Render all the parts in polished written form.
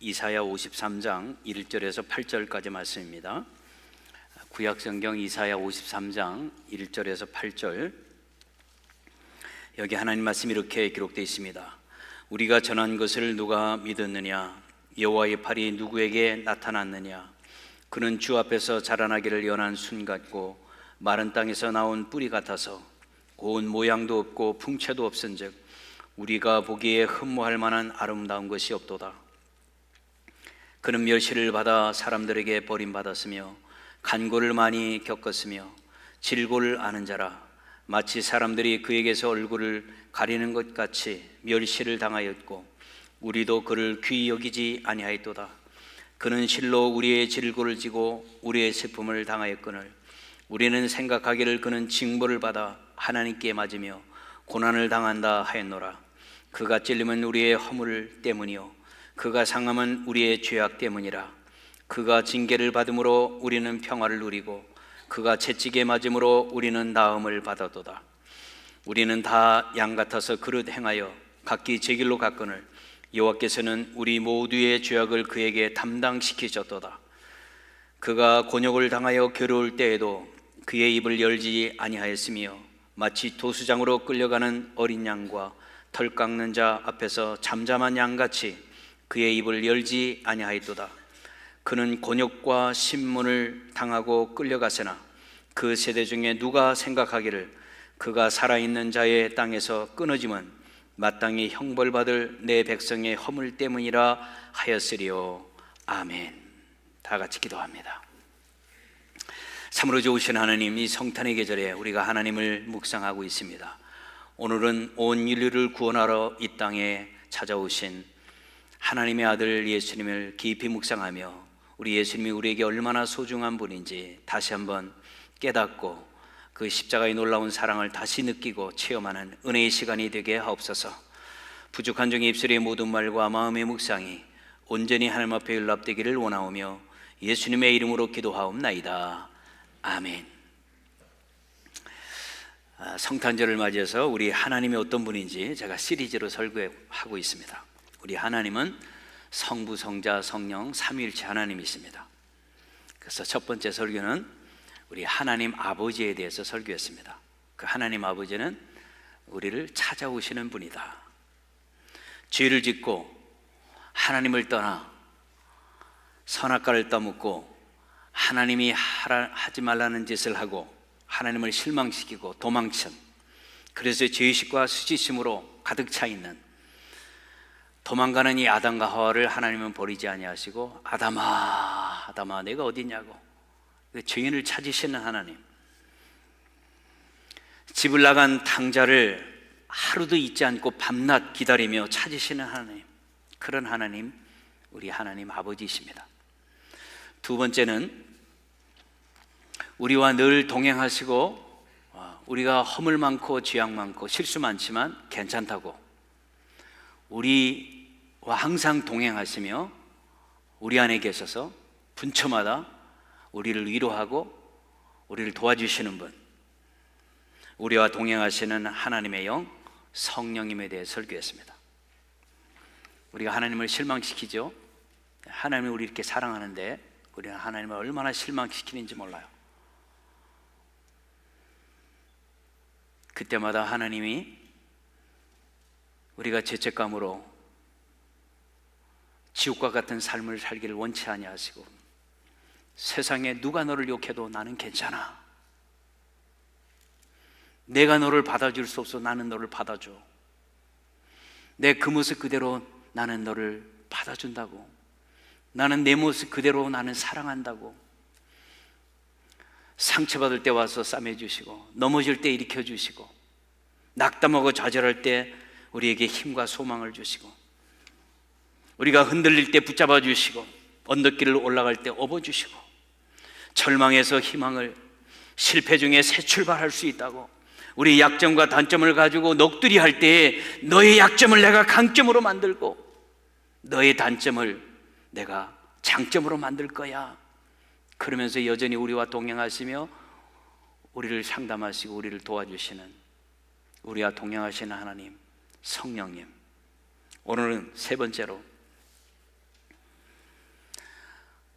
이사야 53장 1절에서 8절까지 말씀입니다. 구약성경 이사야 53장 1절에서 8절, 여기 하나님 말씀이 이렇게 기록되어 있습니다. 우리가 전한 것을 누가 믿었느냐? 여호와의 팔이 누구에게 나타났느냐? 그는 주 앞에서 자라나기를 연한 순 같고 마른 땅에서 나온 뿌리 같아서 고운 모양도 없고 풍채도 없은즉 우리가 보기에 흠모할 만한 아름다운 것이 없도다. 그는 멸시를 받아 사람들에게 버림받았으며 간고를 많이 겪었으며 질고를 아는 자라. 마치 사람들이 그에게서 얼굴을 가리는 것 같이 멸시를 당하였고 우리도 그를 귀히 여기지 아니하였도다. 그는 실로 우리의 질고를 지고 우리의 슬픔을 당하였거늘 우리는 생각하기를 그는 징벌을 받아 하나님께 맞으며 고난을 당한다 하였노라. 그가 찔림은 우리의 허물 때문이요 그가 상함은 우리의 죄악 때문이라. 그가 징계를 받음으로 우리는 평화를 누리고 그가 채찍에 맞음으로 우리는 나음을 받았도다. 우리는 다 양 같아서 그릇 행하여 각기 제 길로 갔거늘 여호와께서는 우리 모두의 죄악을 그에게 담당시키셨도다. 그가 곤욕을 당하여 괴로울 때에도 그의 입을 열지 아니하였으며 마치 도수장으로 끌려가는 어린 양과 털 깎는 자 앞에서 잠잠한 양같이 그의 입을 열지 아니하였도다. 그는 곤욕과 신문을 당하고 끌려가세나 그 세대 중에 누가 생각하기를 그가 살아있는 자의 땅에서 끊어짐은 마땅히 형벌받을 내 백성의 허물 때문이라 하였으리요. 아멘. 다 같이 기도합니다. 참으로 좋으신 하나님, 이 성탄의 계절에 우리가 하나님을 묵상하고 있습니다. 오늘은 온 인류를 구원하러 이 땅에 찾아오신 하나님의 아들 예수님을 깊이 묵상하며 우리 예수님이 우리에게 얼마나 소중한 분인지 다시 한번 깨닫고 그 십자가의 놀라운 사랑을 다시 느끼고 체험하는 은혜의 시간이 되게 하옵소서. 부족한 종의 입술의 모든 말과 마음의 묵상이 온전히 하나님 앞에 연락되기를 원하오며 예수님의 이름으로 기도하옵나이다. 아멘. 성탄절을 맞이해서 우리 하나님이 어떤 분인지 제가 시리즈로 설교하고 있습니다. 우리 하나님은 성부, 성자, 성령 삼위일체 하나님이십니다. 그래서 첫 번째 설교는 우리 하나님 아버지에 대해서 설교했습니다. 그 하나님 아버지는 우리를 찾아오시는 분이다. 죄를 짓고 하나님을 떠나 선악과를 따먹고 하나님이 하지 말라는 짓을 하고 하나님을 실망시키고 도망친, 그래서 죄의식과 수치심으로 가득 차 있는 도망가는 이 아담과 하와를 하나님은 버리지 아니하시고 아담아, 아담아 내가 어디냐고 죄인을 찾으시는 하나님, 집을 나간 탕자를 하루도 잊지 않고 밤낮 기다리며 찾으시는 하나님, 그런 하나님, 우리 하나님 아버지이십니다. 두 번째는 우리와 늘 동행하시고 우리가 허물 많고 죄악 많고 실수 많지만 괜찮다고 우리와 항상 동행하시며 우리 안에 계셔서 분초마다 우리를 위로하고 우리를 도와주시는 분, 우리와 동행하시는 하나님의 영 성령님에 대해 설교했습니다. 우리가 하나님을 실망시키죠. 하나님이 우리 이렇게 사랑하는데 우리는 하나님을 얼마나 실망시키는지 몰라요. 그때마다 하나님이 우리가 죄책감으로 지옥과 같은 삶을 살기를 원치 아니하시고 세상에 누가 너를 욕해도 나는 괜찮아, 내가 너를 받아줄 수 없어 나는 너를 받아줘, 내 그 모습 그대로 나는 너를 받아준다고, 나는 내 모습 그대로 나는 사랑한다고, 상처받을 때 와서 싸매주시고 넘어질 때 일으켜주시고 낙담하고 좌절할 때 우리에게 힘과 소망을 주시고 우리가 흔들릴 때 붙잡아 주시고 언덕길을 올라갈 때 업어주시고 절망에서 희망을, 실패 중에 새 출발할 수 있다고, 우리 약점과 단점을 가지고 넋두리 할 때에 너의 약점을 내가 강점으로 만들고 너의 단점을 내가 장점으로 만들 거야, 그러면서 여전히 우리와 동행하시며 우리를 상담하시고 우리를 도와주시는 우리와 동행하시는 하나님 성령님, 오늘은 세 번째로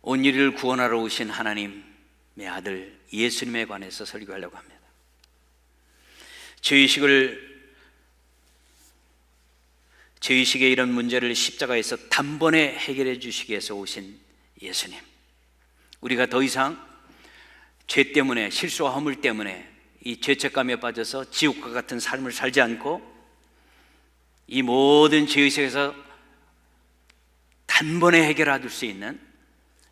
온 인류를 구원하러 오신 하나님의 아들 예수님에 관해서 설교하려고 합니다. 죄의식의 이런 문제를 십자가에서 단번에 해결해 주시기 위해서 오신 예수님, 우리가 더 이상 죄 때문에, 실수와 허물 때문에 이 죄책감에 빠져서 지옥과 같은 삶을 살지 않고 이 모든 죄의식에서 단번에 해결해 수 있는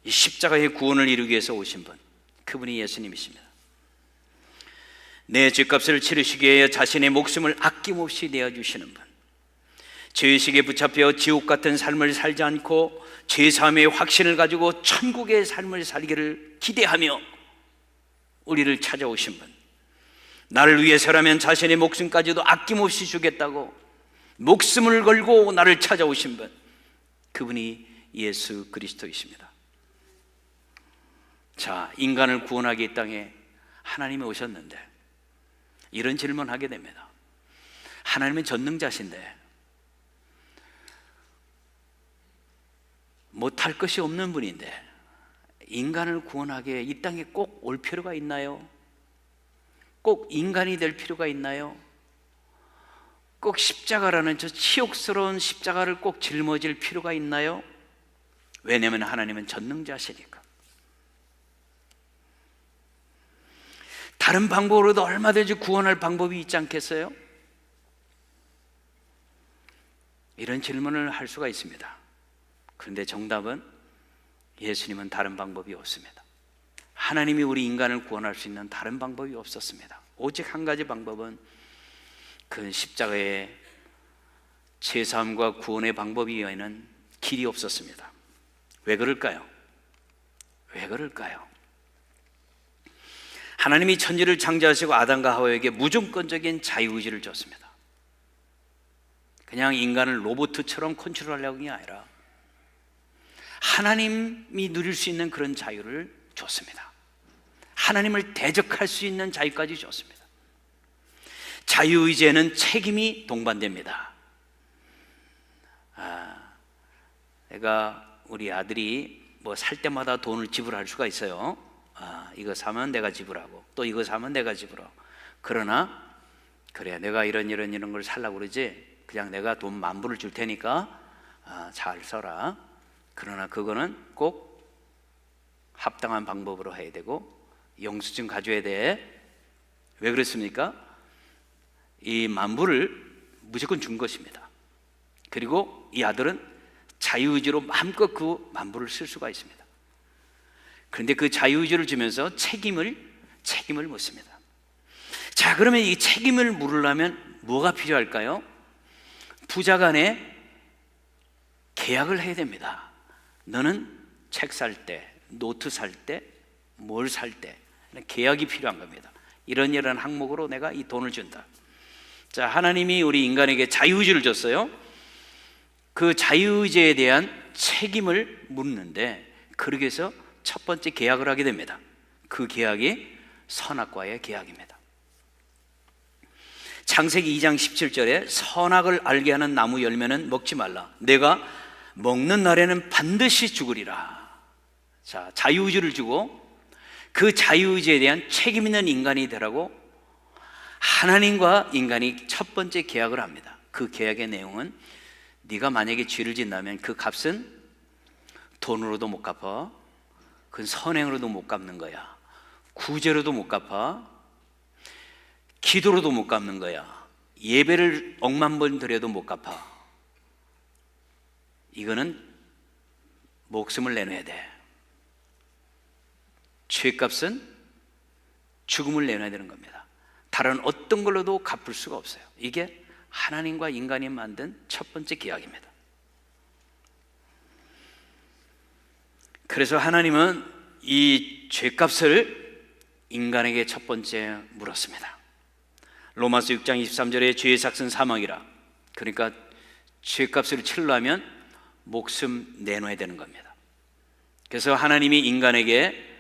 이 십자가의 구원을 이루기 위해서 오신 분, 그분이 예수님이십니다. 내 죄값을 치르시기 위해 자신의 목숨을 아낌없이 내어주시는 분, 죄의식에 붙잡혀 지옥 같은 삶을 살지 않고 죄사함의 확신을 가지고 천국의 삶을 살기를 기대하며 우리를 찾아오신 분, 나를 위해서라면 자신의 목숨까지도 아낌없이 주겠다고 목숨을 걸고 나를 찾아오신 분, 그분이 예수 그리스도이십니다. 자, 인간을 구원하기 이 땅에 하나님이 오셨는데 이런 질문하게 됩니다. 하나님은 전능자신데 못할 것이 없는 분인데 인간을 구원하기에 이 땅에 꼭 올 필요가 있나요? 꼭 인간이 될 필요가 있나요? 꼭 십자가라는 저 치욕스러운 십자가를 꼭 짊어질 필요가 있나요? 왜냐하면 하나님은 전능자시니까. 다른 방법으로도 얼마든지 구원할 방법이 있지 않겠어요? 이런 질문을 할 수가 있습니다. 그런데 정답은 예수님은 다른 방법이 없습니다. 하나님이 우리 인간을 구원할 수 있는 다른 방법이 없었습니다. 오직 한 가지 방법은 그 십자가의 제사함과 구원의 방법이 외에는 길이 없었습니다. 왜 그럴까요? 왜 그럴까요? 하나님이 천지를 창조하시고 아담과 하와에게 무조건적인 자유의지를 줬습니다. 그냥 인간을 로봇처럼 컨트롤하려는 게 아니라 하나님이 누릴 수 있는 그런 자유를 줬습니다. 하나님을 대적할 수 있는 자유까지 줬습니다. 자유의지에는 책임이 동반됩니다. 내가 우리 아들이 뭐 살 때마다 돈을 지불할 수가 있어요. 이거 사면 내가 지불하고 또 이거 사면 내가 지불하고. 그러나 그래, 내가 이런 걸 살라고 그러지, 그냥 내가 돈 10,000불을 줄 테니까 잘 써라. 그러나 그거는 꼭 합당한 방법으로 해야 되고 영수증 가져야 돼. 왜 그렇습니까? 이 10,000불을 무조건 준 것입니다. 그리고 이 아들은 자유의지로 마음껏 그 10,000불을 쓸 수가 있습니다. 그런데 그 자유의지를 주면서 책임을 묻습니다. 자, 그러면 이 책임을 물으려면 뭐가 필요할까요? 부자 간에 계약을 해야 됩니다. 너는 책 살 때, 노트 살 때, 뭘 살 때 계약이 필요한 겁니다. 이런 항목으로 내가 이 돈을 준다. 자, 하나님이 우리 인간에게 자유의지를 줬어요. 그 자유의지에 대한 책임을 묻는데, 그러기 위해서 첫 번째 계약을 하게 됩니다. 그 계약이 선악과의 계약입니다. 창세기 2장 17절에 선악을 알게 하는 나무 열매는 먹지 말라. 내가 먹는 날에는 반드시 죽으리라. 자, 자유의지를 주고 그 자유의지에 대한 책임 있는 인간이 되라고 하나님과 인간이 첫 번째 계약을 합니다. 그 계약의 내용은 네가 만약에 죄를 짓는다면 그 값은 돈으로도 못 갚아, 그건 선행으로도 못 갚는 거야, 구제로도 못 갚아, 기도로도 못 갚는 거야, 예배를 10,000번 드려도 못 갚아. 이거는 목숨을 내놔야 돼. 죄값은 죽음을 내놔야 되는 겁니다. 다른 어떤 걸로도 갚을 수가 없어요. 이게 하나님과 인간이 만든 첫 번째 계약입니다. 그래서 하나님은 이 죄값을 인간에게 첫 번째 물었습니다. 로마서 6장 23절에 죄의 삭은 사망이라. 그러니까 죄값을 치르려면 목숨 내놔야 되는 겁니다. 그래서 하나님이 인간에게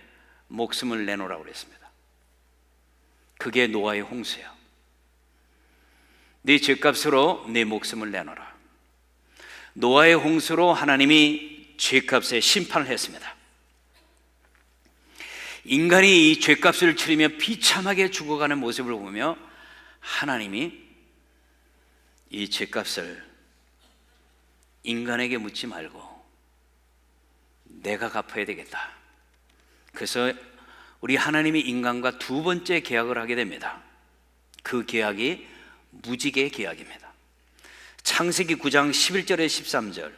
목숨을 내놓으라고 그랬습니다. 그게 노아의 홍수예요. 네 죄값으로 네 목숨을 내놓으라. 노아의 홍수로 하나님이 죄값에 심판을 했습니다. 인간이 이 죄값을 치르며 비참하게 죽어가는 모습을 보며 하나님이 이 죄값을 인간에게 묻지 말고 내가 갚아야 되겠다. 그래서 우리 하나님이 인간과 두 번째 계약을 하게 됩니다. 그 계약이 무지개 계약입니다. 창세기 9장 11절에 13절,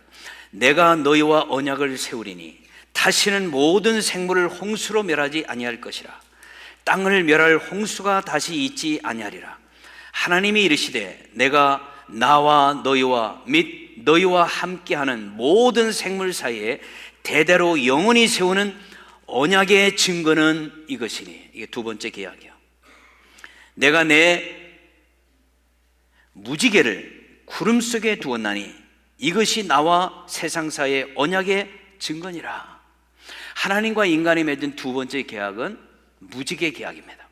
내가 너희와 언약을 세우리니 다시는 모든 생물을 홍수로 멸하지 아니할 것이라. 땅을 멸할 홍수가 다시 있지 아니하리라. 하나님이 이르시되 내가 나와 너희와 및 너희와 함께하는 모든 생물 사이에 대대로 영원히 세우는 언약의 증거는 이것이니. 이게 두 번째 계약이요. 내가 내 무지개를 구름 속에 두었나니 이것이 나와 세상 사이의 언약의 증거니라. 하나님과 인간이 맺은 두 번째 계약은 무지개 계약입니다.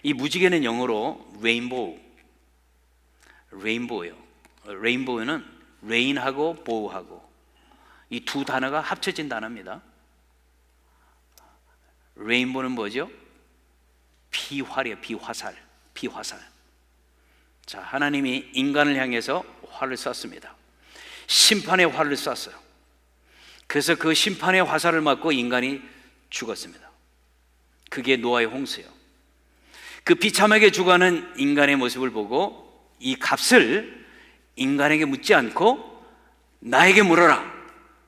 이 무지개는 영어로 레인보우예요. 레인보우는 레인하고 보우하고 이 두 단어가 합쳐진 단어입니다. 레인보우는 뭐죠? 비활이에요. 비화살. 자, 하나님이 인간을 향해서 활을 쐈습니다. 심판의 활을 쐈어요. 그래서 그 심판의 화살을 맞고 인간이 죽었습니다. 그게 노아의 홍수예요. 그 비참하게 죽어가는 인간의 모습을 보고 이 값을 인간에게 묻지 않고 나에게 물어라.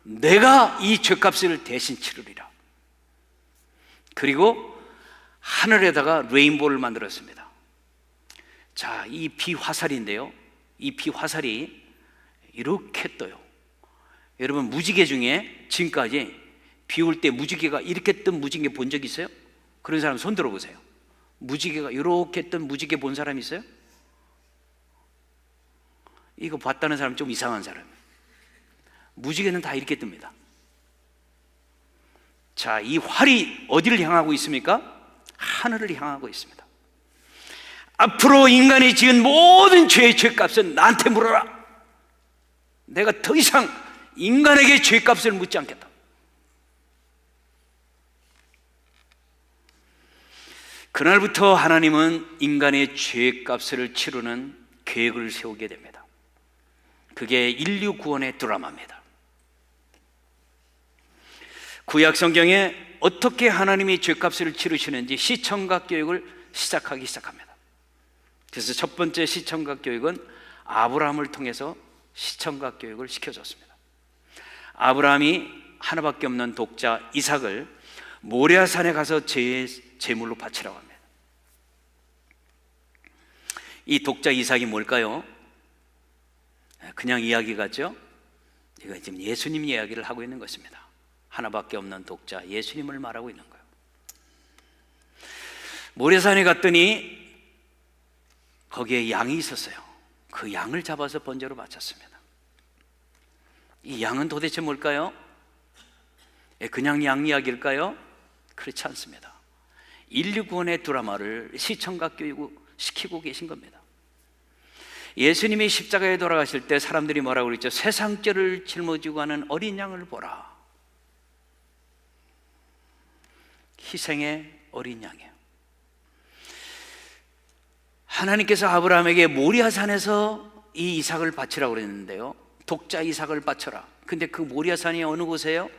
내가 이 죄값을 대신 치르리라. 그리고 하늘에다가 레인보우를 만들었습니다. 자, 이 비화살인데요, 이 비화살이 이렇게 떠요. 여러분, 무지개 중에 지금까지 비 올 때 무지개가 이렇게 뜬 무지개 본 적 있어요? 그런 사람 손 들어보세요. 무지개가 이렇게 뜬 무지개 본 사람 있어요? 이거 봤다는 사람 좀 이상한 사람. 무지개는 다 이렇게 뜹니다. 자, 이 활이 어디를 향하고 있습니까? 하늘을 향하고 있습니다. 앞으로 인간이 지은 모든 죄의 죄값은 나한테 물어라. 내가 더 이상 인간에게 죄값을 묻지 않겠다. 그날부터 하나님은 인간의 죄값을 치르는 계획을 세우게 됩니다. 그게 인류 구원의 드라마입니다. 구약 성경에 어떻게 하나님이 죄값을 치르시는지 시청각 교육을 시작하기 시작합니다. 그래서 첫 번째 시청각 교육은 아브라함을 통해서 시청각 교육을 시켜줬습니다. 아브라함이 하나밖에 없는 독자 이삭을 모리아산에 가서 제물로 바치라고 합니다. 이 독자 이삭이 뭘까요? 그냥 이야기 같죠? 이거 지금 예수님 이야기를 하고 있는 것입니다. 하나밖에 없는 독자 예수님을 말하고 있는 거예요. 모리아산에 갔더니 거기에 양이 있었어요. 그 양을 잡아서 번제로 바쳤습니다. 이 양은 도대체 뭘까요? 그냥 양 이야기일까요? 그렇지 않습니다. 인류 구원의 드라마를 시청각 교육시키고 계신 겁니다. 예수님이 십자가에 돌아가실 때 사람들이 뭐라고 그랬죠? 세상죄를 짊어지고 가는 어린 양을 보라. 희생의 어린 양이에요. 하나님께서 아브라함에게 모리아산에서 이 이삭을 바치라고 그랬는데요, 독자 이삭을 바쳐라. 근데 그 모리아산이 어느 곳이에요?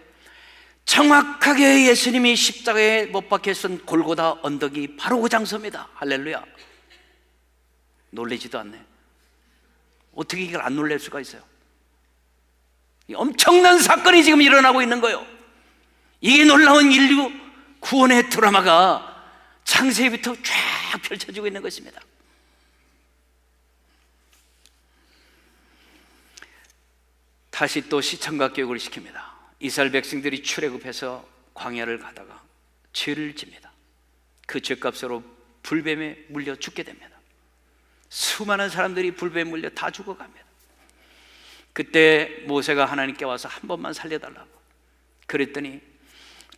정확하게 예수님이 십자가에 못 박혀 쓴 골고다 언덕이 바로 그 장소입니다. 할렐루야. 놀라지도 않네. 어떻게 이걸 안 놀랄 수가 있어요? 엄청난 사건이 지금 일어나고 있는 거예요. 이게 놀라운 인류 구원의 드라마가 창세기부터 쫙 펼쳐지고 있는 것입니다. 다시 또 시청각 교육을 시킵니다. 이스라엘 백성들이 출애굽해서 광야를 가다가 죄를 집니다. 그 죄값으로 불뱀에 물려 죽게 됩니다. 수많은 사람들이 불뱀에 물려 다 죽어갑니다. 그때 모세가 하나님께 와서 한 번만 살려달라고 그랬더니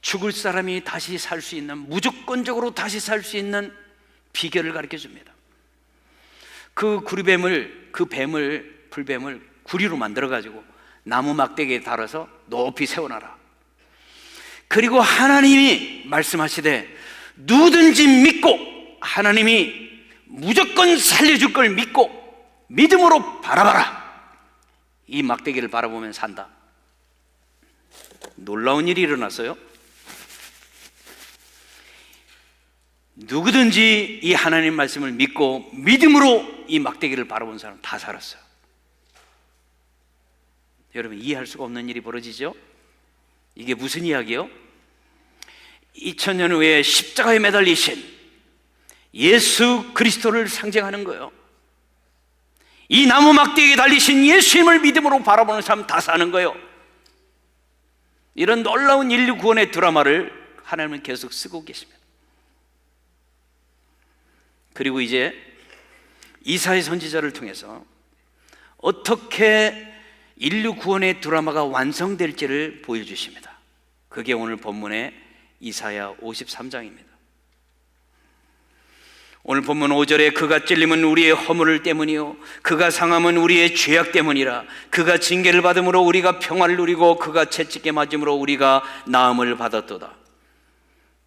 죽을 사람이 다시 살 수 있는, 무조건적으로 다시 살 수 있는 비결을 가르쳐 줍니다. 그 불뱀을 구리로 만들어 가지고 나무 막대기에 달아서 높이 세워놔라. 그리고 하나님이 말씀하시되 누구든지 믿고 하나님이 무조건 살려줄 걸 믿고 믿음으로 바라봐라. 이 막대기를 바라보면 산다. 놀라운 일이 일어났어요. 누구든지 이 하나님 말씀을 믿고 믿음으로 이 막대기를 바라본 사람 다 살았어요. 여러분, 이해할 수가 없는 일이 벌어지죠? 이게 무슨 이야기요? 2000년 후에 십자가에 매달리신 예수 그리스도를 상징하는 거예요. 이 나무 막대기에 달리신 예수님을 믿음으로 바라보는 사람 다 사는 거예요. 이런 놀라운 인류 구원의 드라마를 하나님은 계속 쓰고 계십니다. 그리고 이제 이사야 선지자를 통해서 어떻게 인류 구원의 드라마가 완성될지를 보여주십니다. 그게 오늘 본문의 이사야 53장입니다. 오늘 본문 5절에 그가 찔림은 우리의 허물 때문이요 그가 상함은 우리의 죄악 때문이라. 그가 징계를 받음으로 우리가 평화를 누리고 그가 채찍에 맞음으로 우리가 나음을 받았도다.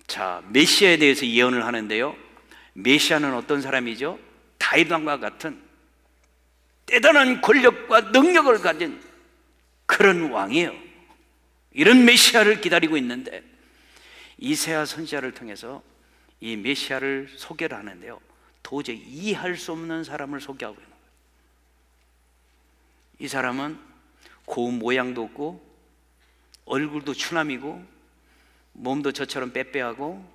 자, 메시아에 대해서 예언을 하는데요, 메시아는 어떤 사람이죠? 다윗 왕과 같은 대단한 권력과 능력을 가진 그런 왕이에요. 이런 메시아를 기다리고 있는데 이사야 선지자를 통해서 이 메시아를 소개를 하는데요, 도저히 이해할 수 없는 사람을 소개하고 있는 거예요. 이 사람은 고운 모양도 없고 얼굴도 추남이고 몸도 저처럼 빼빼하고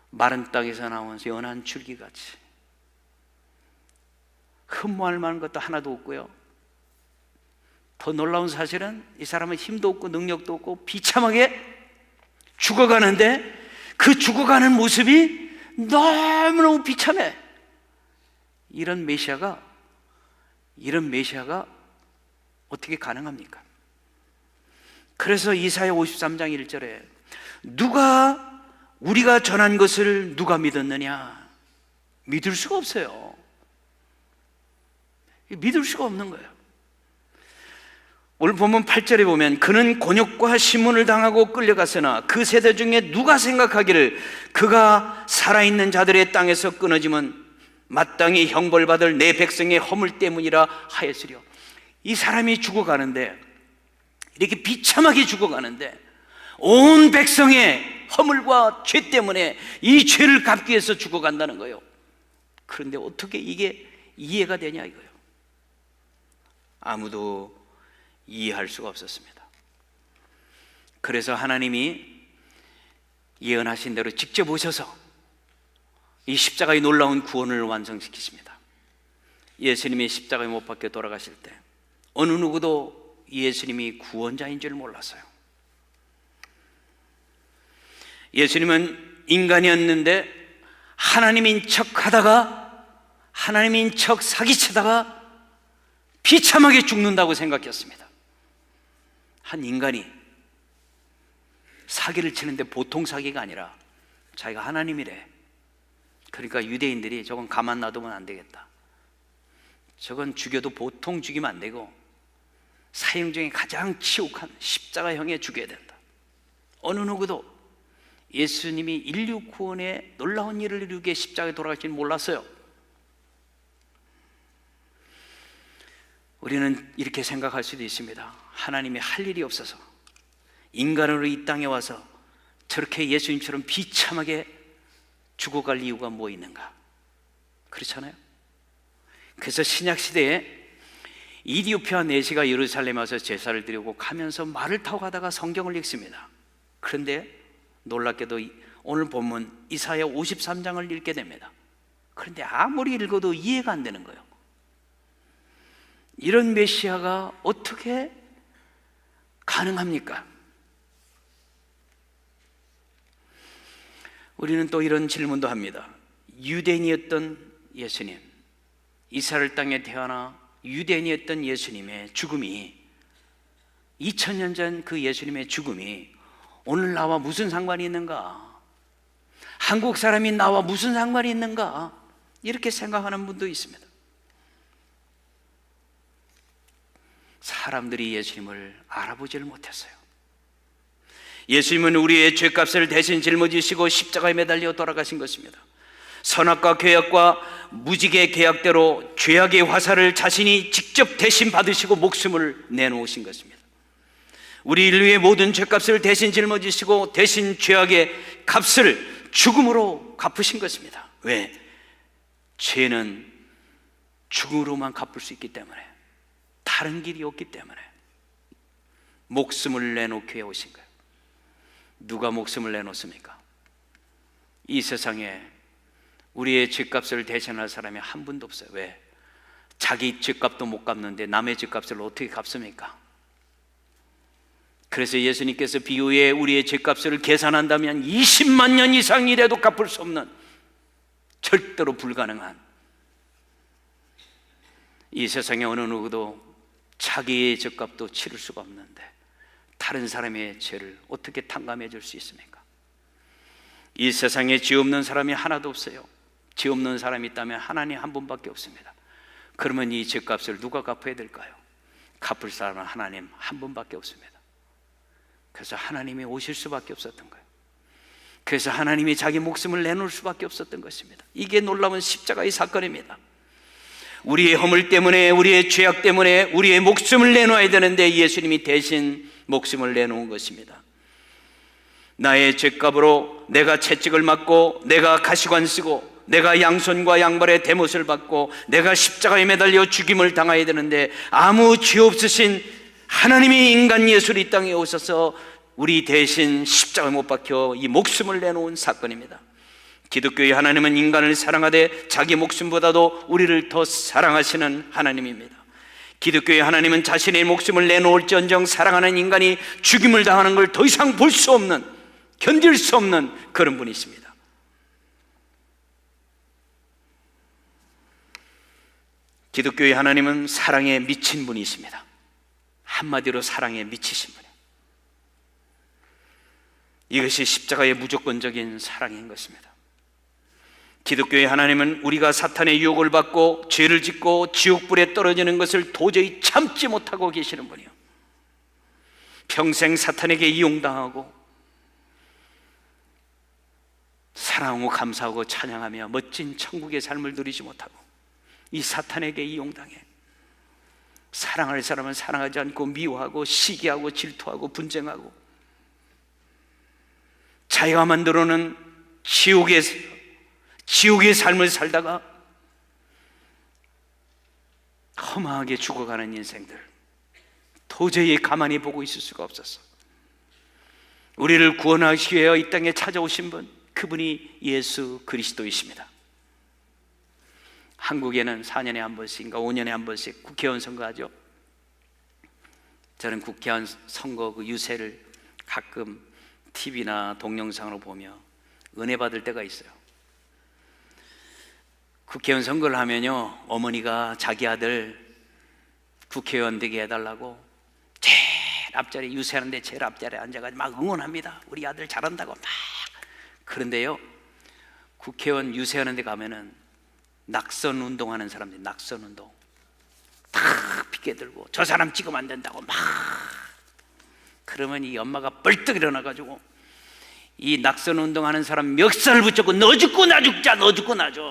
마른 땅에서 나온 연한 줄기같이 흠모할 만한 것도 하나도 없고요, 더 놀라운 사실은 이 사람은 힘도 없고 능력도 없고 비참하게 죽어가는데 그 죽어가는 모습이 너무너무 비참해. 이런 메시아가 어떻게 가능합니까? 그래서 이사야 53장 1절에 우리가 전한 것을 누가 믿었느냐? 믿을 수가 없어요. 믿을 수가 없는 거예요. 오늘 본문 8절에 보면 그는 곤욕과 신문을 당하고 끌려갔으나 그 세대 중에 누가 생각하기를 그가 살아있는 자들의 땅에서 끊어지면 마땅히 형벌받을 내 백성의 허물 때문이라 하였으려. 이 사람이 죽어가는데, 이렇게 비참하게 죽어가는데 온 백성의 허물과 죄 때문에 이 죄를 갚기 위해서 죽어간다는 거예요. 그런데 어떻게 이게 이해가 되냐 이거예요. 아무도 이해할 수가 없었습니다. 그래서 하나님이 예언하신 대로 직접 오셔서 이 십자가의 놀라운 구원을 완성시키십니다. 예수님이 십자가에 못 박혀 돌아가실 때 어느 누구도 예수님이 구원자인 줄 몰랐어요. 예수님은 인간이었는데 하나님인 척 하다가, 하나님인 척 사기치다가 비참하게 죽는다고 생각했습니다. 한 인간이 사기를 치는데 보통 사기가 아니라 자기가 하나님이래. 그러니까 유대인들이 저건 가만 놔두면 안 되겠다, 저건 죽여도 보통 죽이면 안 되고 사형 중에 가장 치욕한 십자가형에 죽여야 된다. 어느 누구도 예수님이 인류 구원에 놀라운 일을 이루게 십자가에 돌아가시는 몰랐어요. 우리는 이렇게 생각할 수도 있습니다. 하나님이 할 일이 없어서 인간으로 이 땅에 와서 저렇게 예수님처럼 비참하게 죽어갈 이유가 뭐 있는가? 그렇잖아요. 그래서 신약시대에 이디오피아 내시가 예루살렘에 와서 제사를 드리고 가면서 말을 타고 가다가 성경을 읽습니다. 그런데 놀랍게도 오늘 본문 이사야 53장을 읽게 됩니다. 그런데 아무리 읽어도 이해가 안 되는 거예요. 이런 메시아가 어떻게 가능합니까? 우리는 또 이런 질문도 합니다. 유대인이었던 예수님, 이스라엘 땅에 태어나 유대인이었던 예수님의 죽음이, 2000년 전 그 예수님의 죽음이 오늘 나와 무슨 상관이 있는가? 한국 사람이 나와 무슨 상관이 있는가? 이렇게 생각하는 분도 있습니다. 사람들이 예수님을 알아보지를 못했어요. 예수님은 우리의 죄값을 대신 짊어지시고 십자가에 매달려 돌아가신 것입니다. 선악과 죄악과 무지개 계약대로 죄악의 화살을 자신이 직접 대신 받으시고 목숨을 내놓으신 것입니다. 우리 인류의 모든 죄값을 대신 짊어지시고 대신 죄악의 값을 죽음으로 갚으신 것입니다. 왜? 죄는 죽음으로만 갚을 수 있기 때문에, 다른 길이 없기 때문에 목숨을 내놓게 오신 거예요. 누가 목숨을 내놓습니까? 이 세상에 우리의 죄값을 대신할 사람이 한 분도 없어요. 왜? 자기 죄값도 못 갚는데 남의 죄값을 어떻게 갚습니까? 그래서 예수님께서 비유에 우리의 죄값을 계산한다면 20만 년 이상 일해도 갚을 수 없는, 절대로 불가능한, 이 세상에 어느 누구도 자기의 죄값도 치를 수가 없는데 다른 사람의 죄를 어떻게 탕감해 줄 수 있습니까? 이 세상에 죄 없는 사람이 하나도 없어요. 죄 없는 사람이 있다면 하나님 한 분밖에 없습니다. 그러면 이 죄값을 누가 갚아야 될까요? 갚을 사람은 하나님 한 분밖에 없습니다. 그래서 하나님이 오실 수밖에 없었던 거예요. 그래서 하나님이 자기 목숨을 내놓을 수밖에 없었던 것입니다. 이게 놀라운 십자가의 사건입니다. 우리의 허물 때문에, 우리의 죄악 때문에 우리의 목숨을 내놓아야 되는데 예수님이 대신 목숨을 내놓은 것입니다. 나의 죄값으로 내가 채찍을 맞고, 내가 가시관 쓰고, 내가 양손과 양발의 대못을 받고, 내가 십자가에 매달려 죽임을 당해야 되는데 아무 죄 없으신 하나님이 인간 예수를 이 땅에 오셔서 우리 대신 십자가에 못 박혀 이 목숨을 내놓은 사건입니다. 기독교의 하나님은 인간을 사랑하되 자기 목숨보다도 우리를 더 사랑하시는 하나님입니다. 기독교의 하나님은 자신의 목숨을 내놓을지언정 사랑하는 인간이 죽임을 당하는 걸 더 이상 볼 수 없는, 견딜 수 없는 그런 분이십니다. 기독교의 하나님은 사랑에 미친 분이십니다. 한마디로 사랑에 미치신 분이에요. 이것이 십자가의 무조건적인 사랑인 것입니다. 기독교의 하나님은 우리가 사탄의 유혹을 받고 죄를 짓고 지옥불에 떨어지는 것을 도저히 참지 못하고 계시는 분이요, 평생 사탄에게 이용당하고 사랑하고 감사하고 찬양하며 멋진 천국의 삶을 누리지 못하고 이 사탄에게 이용당해 사랑할 사람은 사랑하지 않고 미워하고 시기하고 질투하고 분쟁하고 자기가 만들어놓은 지옥의 삶을 살다가 허망하게 죽어가는 인생들, 도저히 가만히 보고 있을 수가 없었어. 우리를 구원하시기 위하여 이 땅에 찾아오신 분, 그분이 예수 그리스도이십니다. 한국에는 4년에 한 번씩인가 5년에 한 번씩 국회의원 선거하죠. 저는 국회의원 선거 그 유세를 가끔 TV나 동영상으로 보며 은혜 받을 때가 있어요. 국회의원 선거를 하면요, 어머니가 자기 아들 국회의원 되게 해달라고 제일 앞자리, 유세하는데 제일 앞자리에 앉아가지고 막 응원합니다. 우리 아들 잘한다고 막. 그런데요, 국회의원 유세하는 데 가면은 낙선 운동하는 사람들이, 낙선 운동 다 피켓 들고 저 사람 찍으면 안 된다고 막. 그러면 이 엄마가 벌떡 일어나가지고 이 낙선 운동하는 사람 멱살을 붙잡고 너 죽고 나 죽자, 너 죽고 나 죽.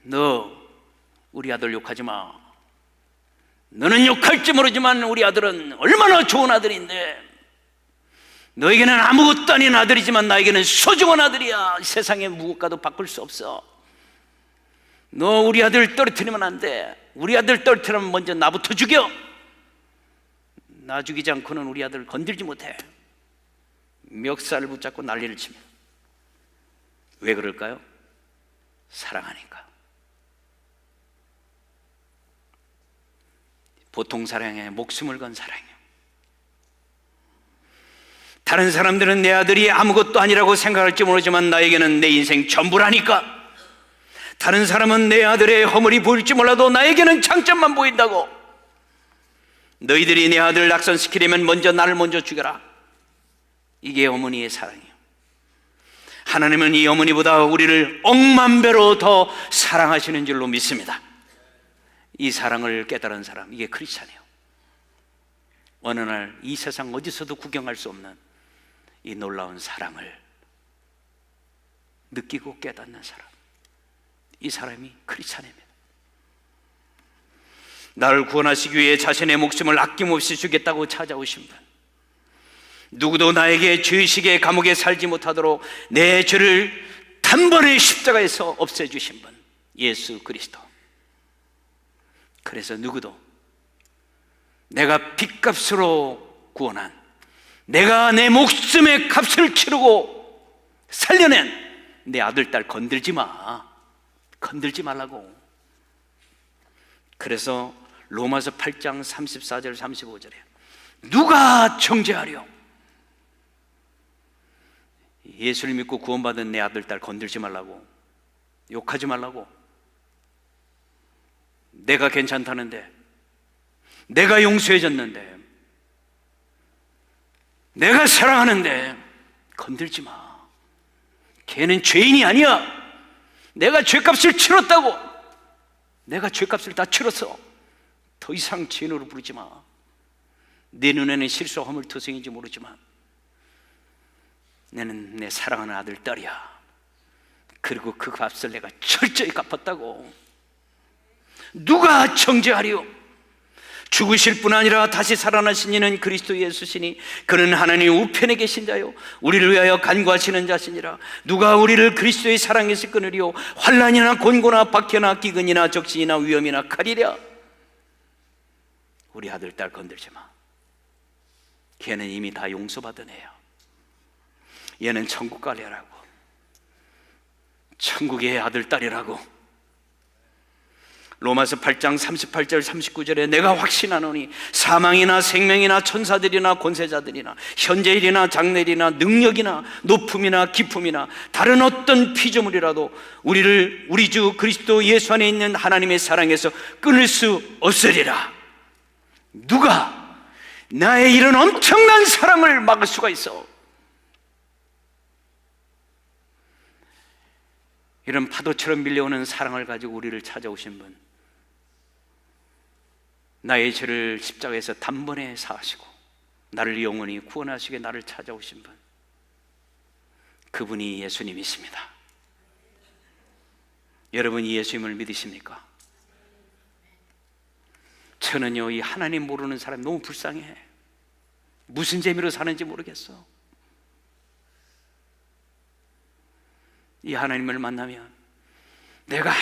너 우리 아들 욕하지 마. 너는 욕할지 모르지만 우리 아들은 얼마나 좋은 아들인데, 너에게는 아무것도 아닌 아들이지만 나에게는 소중한 아들이야. 세상에 무엇과도 바꿀 수 없어. 너 우리 아들 떨어뜨리면 안 돼. 우리 아들 떨어뜨리면 먼저 나부터 죽여. 나 죽이지 않고는 우리 아들 건들지 못해. 멱살을 붙잡고 난리를 칩니다. 왜 그럴까요? 사랑하니까. 보통 사랑에 목숨을 건 사랑이에요. 다른 사람들은 내 아들이 아무것도 아니라고 생각할지 모르지만 나에게는 내 인생 전부라니까. 다른 사람은 내 아들의 허물이 보일지 몰라도 나에게는 장점만 보인다고. 너희들이 내 아들 낙선시키려면 먼저 나를 먼저 죽여라. 이게 어머니의 사랑이에요. 하나님은 이 어머니보다 우리를 억만 배로 더 사랑하시는 줄로 믿습니다. 이 사랑을 깨달은 사람, 이게 크리스찬이에요. 어느 날 이 세상 어디서도 구경할 수 없는 이 놀라운 사랑을 느끼고 깨닫는 사람, 이 사람이 크리스찬입니다. 나를 구원하시기 위해 자신의 목숨을 아낌없이 주겠다고 찾아오신 분, 누구도 나에게 죄의식의 감옥에 살지 못하도록 내 죄를 단번에 십자가에서 없애주신 분, 예수 그리스도. 그래서 누구도 내가 빚값으로 구원한, 내가 내 목숨의 값을 치르고 살려낸 내 아들, 딸 건들지 마. 건들지 말라고. 그래서 로마서 8장 34절 35절에 누가 정죄하려? 예수를 믿고 구원받은 내 아들, 딸 건들지 말라고, 욕하지 말라고. 내가 괜찮다는데, 내가 용서해줬는데, 내가 사랑하는데 건들지 마. 걔는 죄인이 아니야. 내가 죄값을 치렀다고. 내가 죄값을 다 치렀어. 더 이상 죄인으로 부르지 마. 내 눈에는 실수 허물투성인지 모르지만 나는 내 사랑하는 아들, 딸이야. 그리고 그 값을 내가 철저히 갚았다고. 누가 정죄하리요? 죽으실 뿐 아니라 다시 살아나신 이는 그리스도 예수시니 그는 하나님 우편에 계신 자요 우리를 위하여 간구하시는 자시니라. 누가 우리를 그리스도의 사랑에서 끊으리요? 환난이나 곤고나 박해나 기근이나 적신이나 위험이나 칼이랴. 우리 아들, 딸 건들지 마. 걔는 이미 다 용서받은 애야. 얘는 천국 갈래라고. 천국의 아들, 딸이라고. 로마서 8장 38절 39절에 내가 확신하노니 사망이나 생명이나 천사들이나 권세자들이나 현재일이나 장래일이나 능력이나 높음이나 깊음이나 다른 어떤 피조물이라도 우리를 우리 주 그리스도 예수 안에 있는 하나님의 사랑에서 끊을 수 없으리라. 누가 나의 이런 엄청난 사랑을 막을 수가 있어? 이런 파도처럼 밀려오는 사랑을 가지고 우리를 찾아오신 분, 나의 죄를 십자가에서 단번에 사하시고 나를 영원히 구원하시게 나를 찾아오신 분, 그분이 예수님이십니다. 여러분, 이 예수님을 믿으십니까? 저는요, 이 하나님 모르는 사람 너무 불쌍해. 무슨 재미로 사는지 모르겠어. 이 하나님을 만나면 내가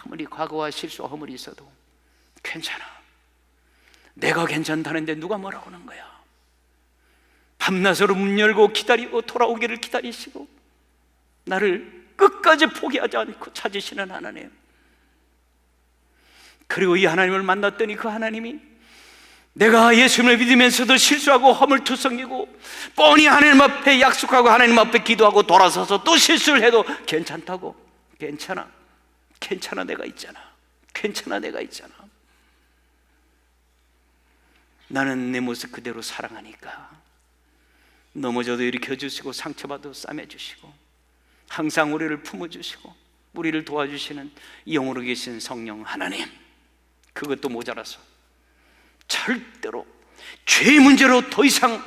아무리 과거와 실수와 허물이 있어도 괜찮아. 내가 괜찮다는데 누가 뭐라고 하는 거야? 밤낮으로 문 열고 기다리고 돌아오기를 기다리시고 나를 끝까지 포기하지 않고 찾으시는 하나님. 그리고 이 하나님을 만났더니 그 하나님이 내가 예수님을 믿으면서도 실수하고 허물투성이고 뻔히 하나님 앞에 약속하고 하나님 앞에 기도하고 돌아서서 또 실수를 해도 괜찮다고. 괜찮아. 괜찮아, 내가 있잖아. 괜찮아, 내가 있잖아. 나는 내 모습 그대로 사랑하니까 넘어져도 일으켜주시고 상처받아도 싸매주시고 항상 우리를 품어주시고 우리를 도와주시는 영으로 계신 성령 하나님, 그것도 모자라서 절대로 죄의 문제로 더 이상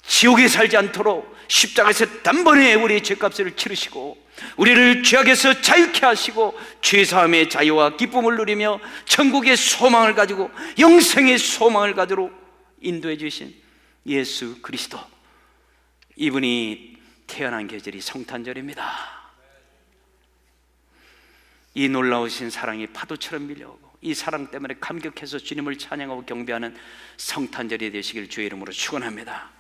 지옥에 살지 않도록 십자가에서 단번에 우리의 죄값을 치르시고 우리를 죄악에서 자유케 하시고 죄사함의 자유와 기쁨을 누리며 천국의 소망을 가지고 영생의 소망을 가지고 인도해 주신 예수 그리스도, 이분이 태어난 계절이 성탄절입니다. 이 놀라우신 사랑이 파도처럼 밀려오고 이 사랑 때문에 감격해서 주님을 찬양하고 경배하는 성탄절이 되시길 주의 이름으로 축원합니다.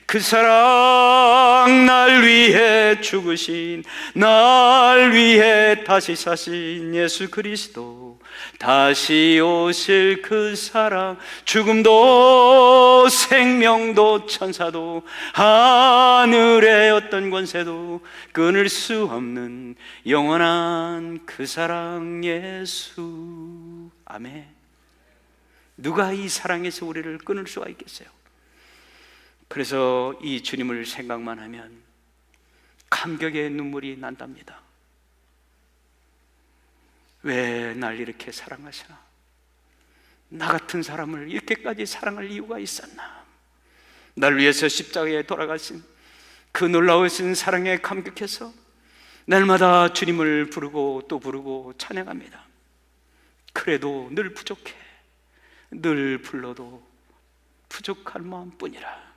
그 사랑, 날 위해 죽으신, 날 위해 다시 사신 예수 그리스도, 다시 오실 그 사랑, 죽음도 생명도 천사도 하늘의 어떤 권세도 끊을 수 없는 영원한 그 사랑 예수. 아멘. 누가 이 사랑에서 우리를 끊을 수가 있겠어요? 그래서 이 주님을 생각만 하면 감격의 눈물이 난답니다. 왜 날 이렇게 사랑하시나? 나 같은 사람을 이렇게까지 사랑할 이유가 있었나? 날 위해서 십자가에 돌아가신 그 놀라우신 사랑에 감격해서 날마다 주님을 부르고 또 부르고 찬양합니다. 그래도 늘 부족해. 늘 불러도 부족한 마음뿐이라.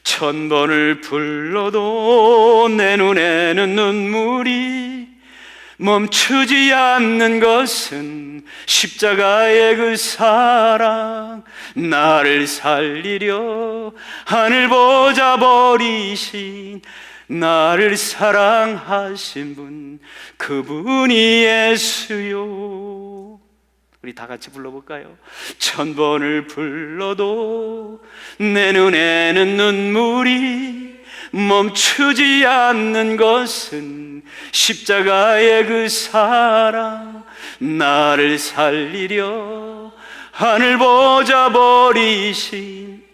1000번을 불러도 내 눈에는 눈물이 멈추지 않는 것은 십자가의 그 사랑, 나를 살리려 하늘 보좌 버리신 나를 사랑하신 분, 그분이 예수요. 우리 다 같이 불러볼까요? 1000번을 불러도 내 눈에는 눈물이 멈추지 않는 것은 십자가의 그 사랑, 나를 살리려 하늘 보좌 버리신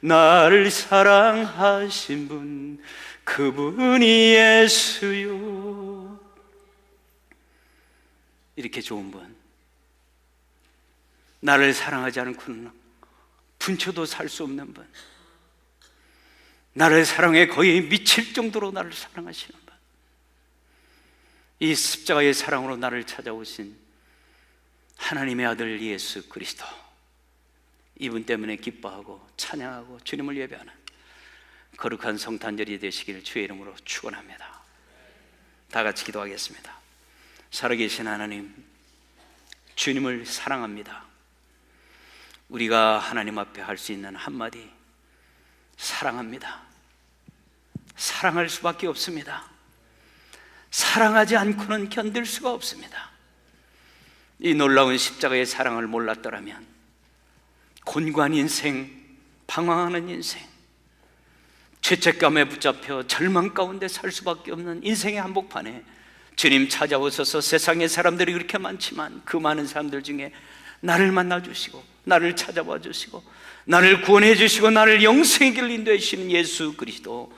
나를 사랑하신 분, 그분이 예수요. 이렇게 좋은 분, 나를 사랑하지 않고는 분초도 살 수 없는 분, 나를 사랑해 거의 미칠 정도로 나를 사랑하시는 분, 이 십자가의 사랑으로 나를 찾아오신 하나님의 아들 예수 그리스도, 이분 때문에 기뻐하고 찬양하고 주님을 예배하는 거룩한 성탄절이 되시길 주의 이름으로 축원합니다. 다 같이 기도하겠습니다. 살아계신 하나님, 주님을 사랑합니다. 우리가 하나님 앞에 할 수 있는 한마디, 사랑합니다. 사랑할 수밖에 없습니다. 사랑하지 않고는 견딜 수가 없습니다. 이 놀라운 십자가의 사랑을 몰랐더라면 곤고한 인생, 방황하는 인생, 죄책감에 붙잡혀 절망 가운데 살 수밖에 없는 인생의 한복판에 주님 찾아오셔서, 세상에 사람들이 그렇게 많지만 그 많은 사람들 중에 나를 만나주시고 나를 찾아와 주시고 나를 구원해 주시고 나를 영생의 길로 인도해 주시는 예수 그리스도,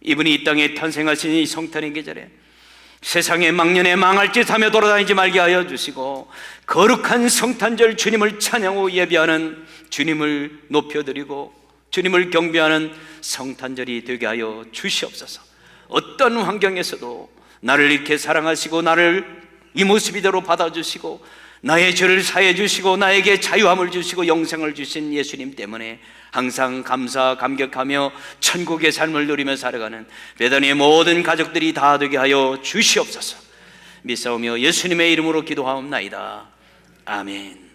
이분이 이 땅에 탄생하신 이 성탄의 계절에 세상에 망년에 망할 짓 하며 돌아다니지 말게 하여 주시고, 거룩한 성탄절 주님을 찬양하고 예배하는, 주님을 높여드리고 주님을 경배하는 성탄절이 되게 하여 주시옵소서. 어떤 환경에서도 나를 이렇게 사랑하시고 나를 이 모습 이대로 받아주시고 나의 죄를 사해 주시고 나에게 자유함을 주시고 영생을 주신 예수님 때문에 항상 감사 감격하며 천국의 삶을 누리며 살아가는 베다니의 모든 가족들이 다 되게 하여 주시옵소서. 믿사오며 예수님의 이름으로 기도하옵나이다. 아멘.